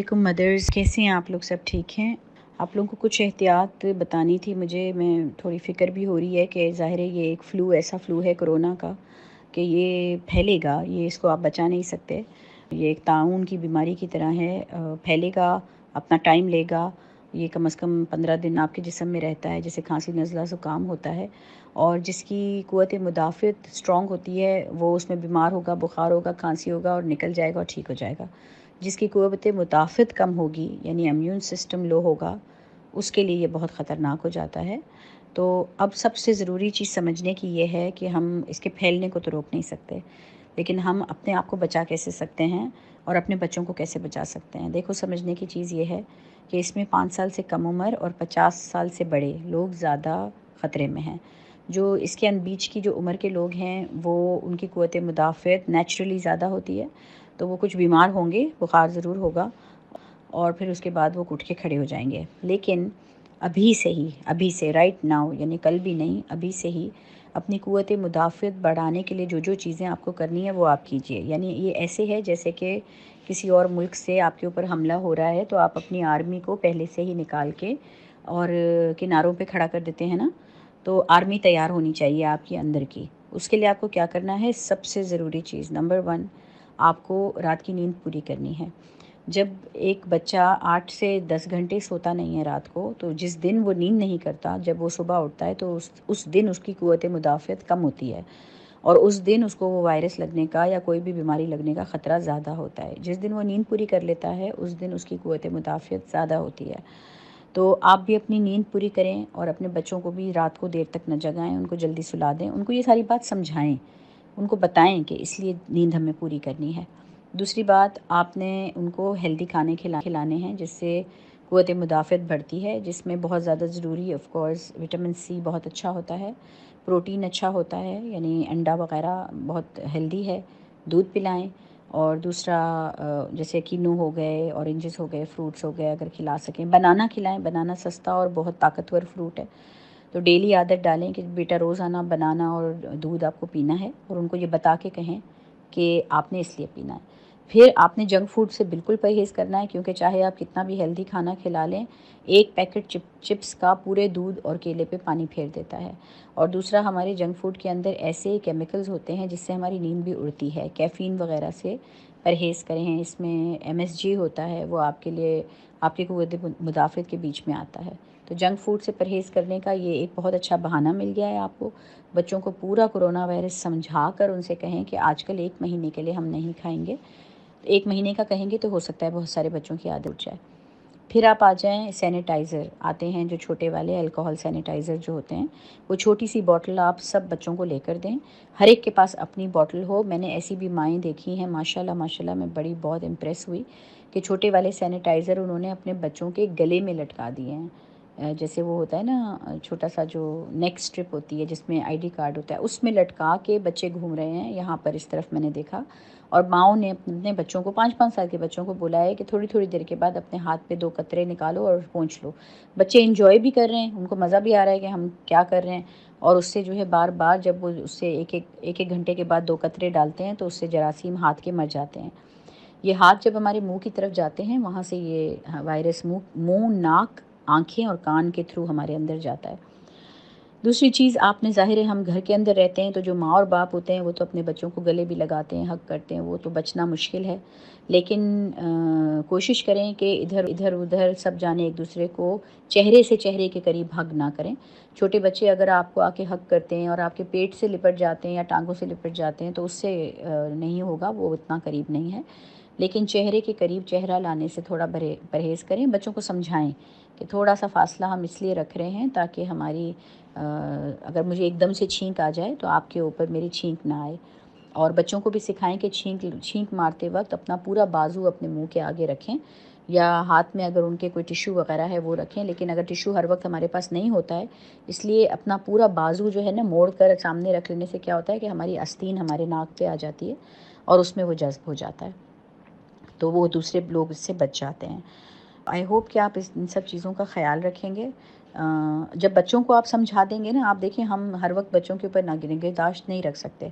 वालेकुम मदर्स, कैसे हैं आप लोग? सब ठीक हैं? आप लोगों को कुछ एहतियात बतानी थी मुझे। मैं थोड़ी फ़िक्र भी हो रही है कि ज़ाहिर है ये एक फ़्लू, ऐसा फ़्लू है कोरोना का कि ये फैलेगा, ये इसको आप बचा नहीं सकते। ये एक ताउन की बीमारी की तरह है, फैलेगा, अपना टाइम लेगा। ये कम से कम 15 दिन आपके जिस्म में रहता है, जैसे खांसी नज़ला ज़ुकाम होता है। और जिसकी क़ुव्वत मुदाफ़ित स्ट्रॉन्ग होती है वो उसमें बीमार होगा, बुखार होगा, खांसी होगा और निकल जाएगा और ठीक हो जाएगा। जिसकी क़ुव्वत मुदाफ़ित कम होगी, यानी इम्यून सिस्टम लो होगा, उसके लिए ये बहुत ख़तरनाक हो जाता है। तो अब सबसे ज़रूरी चीज़ समझने की ये है कि हम इसके फैलने को तो रोक नहीं सकते, लेकिन हम अपने आप को बचा कैसे सकते हैं और अपने बच्चों को कैसे बचा सकते हैं। देखो, समझने की चीज़ ये है कि इसमें 5 साल से कम उम्र और 50 साल से बड़े लोग ज़्यादा ख़तरे में हैं। जो इसके बीच की जो उम्र के लोग हैं, वो उनकी क़ुव्वत मुदाफ़ित नेचुरली ज़्यादा होती है, तो वो कुछ बीमार होंगे, बुखार ज़रूर होगा और फिर उसके बाद वो उठ के खड़े हो जाएंगे। लेकिन अभी से राइट नाउ, यानी कल भी नहीं, अभी से ही अपनी क़ुव्वत मुदाफ़ित बढ़ाने के लिए जो जो चीज़ें आपको करनी है वो आप कीजिए। यानी ये ऐसे है जैसे कि किसी और मुल्क से आपके ऊपर हमला हो रहा है, तो आप अपनी आर्मी को पहले से ही निकाल के और किनारों पे खड़ा कर देते हैं ना, तो आर्मी तैयार होनी चाहिए आपके अंदर की। उसके लिए आपको क्या करना है? सबसे ज़रूरी चीज़ नंबर 1, आपको रात की नींद पूरी करनी है। जब एक बच्चा 8 से 10 घंटे सोता नहीं है रात को, तो जिस दिन वो नींद नहीं करता, जब वो सुबह उठता है तो उस दिन उसकी क़ुव्वत मुदाफ़ित कम होती है और उस दिन उसको वो वायरस लगने का या कोई भी बीमारी लगने का ख़तरा ज़्यादा होता है। जिस दिन वो नींद पूरी कर लेता है, उस दिन उसकी क़ुव्वत मुदाफ़ित ज़्यादा होती है। तो आप भी अपनी नींद पूरी करें और अपने बच्चों को भी रात को देर तक न जगाएं, उनको जल्दी सुला दें, उनको ये सारी बात समझाएं, उनको बताएं कि इसलिए नींद हमें पूरी करनी है। दूसरी बात, आपने उनको हेल्दी खाने खिलाने हैं जिससे क़ुव्वत मुदाफ़ित बढ़ती है, जिसमें बहुत ज़्यादा ज़रूरी ऑफ़ कोर्स विटामिन सी बहुत अच्छा होता है, प्रोटीन अच्छा होता है, यानी अंडा वग़ैरह बहुत हेल्दी है, दूध पिलाएं। और दूसरा जैसे किन्नू हो गए, ऑरेंजेस हो गए, फ्रूट्स हो गए, अगर खिला सकें। बनाना खिलाएं, बनाना सस्ता और बहुत ताकतवर फ्रूट है, तो डेली आदत डालें कि बेटा रोज़ाना बनाना और दूध आपको पीना है, और उनको ये बता के कहें कि आपने इसलिए पीना है। फिर आपने जंक फूड से बिल्कुल परहेज़ करना है, क्योंकि चाहे आप कितना भी हेल्दी खाना खिला लें, एक पैकेट चिप्स का पूरे दूध और केले पे पानी फेर देता है। और दूसरा, हमारे जंक फूड के अंदर ऐसे केमिकल्स होते हैं जिससे हमारी नींद भी उड़ती है। कैफ़ीन वगैरह से परहेज़ करें। इसमें MSG होता है, वो आपके लिए आपकी क़ुव्वत मुदाफ़ित के बीच में आता है। तो जंक फूड से परहेज़ करने का ये एक बहुत अच्छा बहाना मिल गया है आपको। बच्चों को पूरा कोरोना वायरस समझा कर उनसे कहें कि आजकल 1 महीने के लिए हम नहीं खाएंगे। 1 महीने का कहेंगे तो हो सकता है बहुत सारे बच्चों की आदत उठ जाए। फिर आप आ जाएँ, सैनिटाइज़र आते हैं जो छोटे वाले अल्कोहल सैनिटाइज़र जो होते हैं, वो छोटी सी बॉटल आप सब बच्चों को लेकर दें। हर एक के पास अपनी बॉटल हो। मैंने ऐसी भी माएँ देखी हैं, माशाल्लाह माशाल्लाह, मैं बड़ी बहुत इम्प्रेस हुई कि छोटे वाले सैनिटाइज़र उन्होंने अपने बच्चों के गले में लटका दिए हैं। जैसे वो होता है ना, छोटा सा जो नेक स्ट्रिप होती है जिसमें ID कार्ड होता है, उसमें लटका के बच्चे घूम रहे हैं। यहाँ पर इस तरफ मैंने देखा। और माँओं ने अपने बच्चों को, 5-5 साल के बच्चों को बोला है कि थोड़ी-थोड़ी देर के बाद अपने हाथ पे 2 कतरे निकालो और पोंछ लो। बच्चे एंजॉय भी कर रहे हैं, उनको मज़ा भी आ रहा है कि हम क्या कर रहे हैं। और उससे जो है बार-बार जब वो उससे एक-एक घंटे के बाद 2 कतरे डालते हैं, तो उससे जरासीम हाथ के मर जाते हैं। ये हाथ जब हमारे मुँह की तरफ जाते हैं, वहाँ से ये वायरस मुँह, नाक, आँखें और कान के थ्रू हमारे अंदर जाता है। दूसरी चीज़, आपने, ज़ाहिर है हम घर के अंदर रहते हैं, तो जो माँ और बाप होते हैं वो तो अपने बच्चों को गले भी लगाते हैं, हग करते हैं, वो तो बचना मुश्किल है। लेकिन कोशिश करें कि इधर उधर सब जाने एक दूसरे को चेहरे से चेहरे के करीब हग ना करें। छोटे बच्चे अगर आपको आके हग करते हैं और आपके पेट से लिपट जाते हैं या टांगों से लिपट जाते हैं, तो उससे नहीं होगा, वो उतना करीब नहीं है। लेकिन चेहरे के करीब चेहरा लाने से थोड़ा परहेज़ करें। बच्चों को समझाएं कि थोड़ा सा फासला हम इसलिए रख रहे हैं ताकि हमारी अगर मुझे एकदम से छींक आ जाए तो आपके ऊपर मेरी छींक ना आए। और बच्चों को भी सिखाएं कि छींक मारते वक्त अपना पूरा बाजू अपने मुंह के आगे रखें, या हाथ में अगर उनके कोई टिश्यू वगैरह है वो रखें। लेकिन अगर टिश्यू हर वक्त हमारे पास नहीं होता है, इसलिए अपना पूरा बाजू जो है ना, मोड़ कर सामने रख लेने से क्या होता है कि हमारी आस्तीन हमारे नाक पे आ जाती है और उसमें वो जज़्ब हो जाता है, तो वो दूसरे लोग इससे बच जाते हैं। आई होप कि आप इन सब चीज़ों का ख़्याल रखेंगे। जब बच्चों को आप समझा देंगे ना, आप देखिए हम हर वक्त बच्चों के ऊपर निगहदाश्त नहीं रख सकते।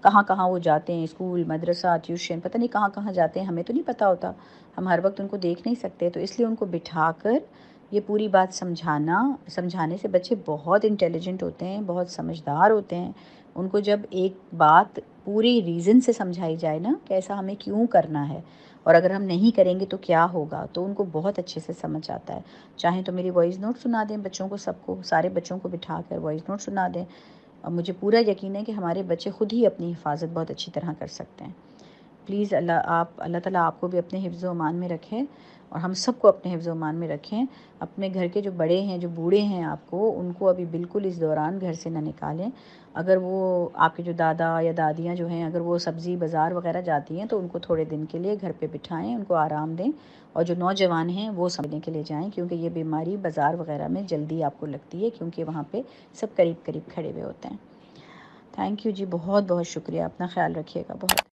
کہاں کہاں وہ جاتے ہیں، اسکول، مدرسہ، ٹیوشن، پتہ نہیں کہاں کہاں جاتے ہیں، ہمیں تو نہیں پتہ ہوتا، ہم ہر وقت ان کو دیکھ نہیں سکتے، تو اس لیے ان کو بٹھا کر یہ پوری بات سمجھانے سے بچے بہت انٹیلیجنٹ ہوتے ہیں، بہت سمجھدار ہوتے ہیں۔ ان کو جب ایک بات پوری ریزن سے سمجھائی جائے نا کہ ایسا ہمیں کیوں کرنا ہے اور اگر ہم نہیں کریں گے تو کیا ہوگا، تو ان کو بہت اچھے سے سمجھ آتا ہے۔ چاہیں تو میری وائس نوٹ سنا دیں بچوں کو، سب کو، سارے بچوں کو بٹھا کر وائس نوٹ سنا دیں، اور مجھے پورا یقین ہے کہ ہمارے بچے خود ہی اپنی حفاظت بہت اچھی طرح کر سکتے ہیں۔ پلیز اللہ تعالیٰ آپ کو بھی اپنے حفظ و امان میں رکھیں، اور ہم سب کو اپنے حفظ و امان میں رکھیں۔ اپنے گھر کے جو بڑے ہیں، جو بوڑھے ہیں آپ کو، ان کو ابھی بالکل اس دوران گھر سے نہ نکالیں۔ اگر وہ آپ کے جو دادا یا دادیاں جو ہیں، اگر وہ سبزی بازار وغیرہ جاتی ہیں تو ان کو تھوڑے دن کے لیے گھر پہ بٹھائیں، ان کو آرام دیں، اور جو نوجوان ہیں وہ سمجھنے کے لیے جائیں، کیونکہ یہ بیماری بازار وغیرہ میں جلدی آپ کو لگتی ہے، کیونکہ وہاں پہ سب قریب قریب کھڑے ہوئے ہوتے ہیں۔ تھینک یو جی، بہت بہت شکریہ، اپنا خیال رکھیے گا، بہت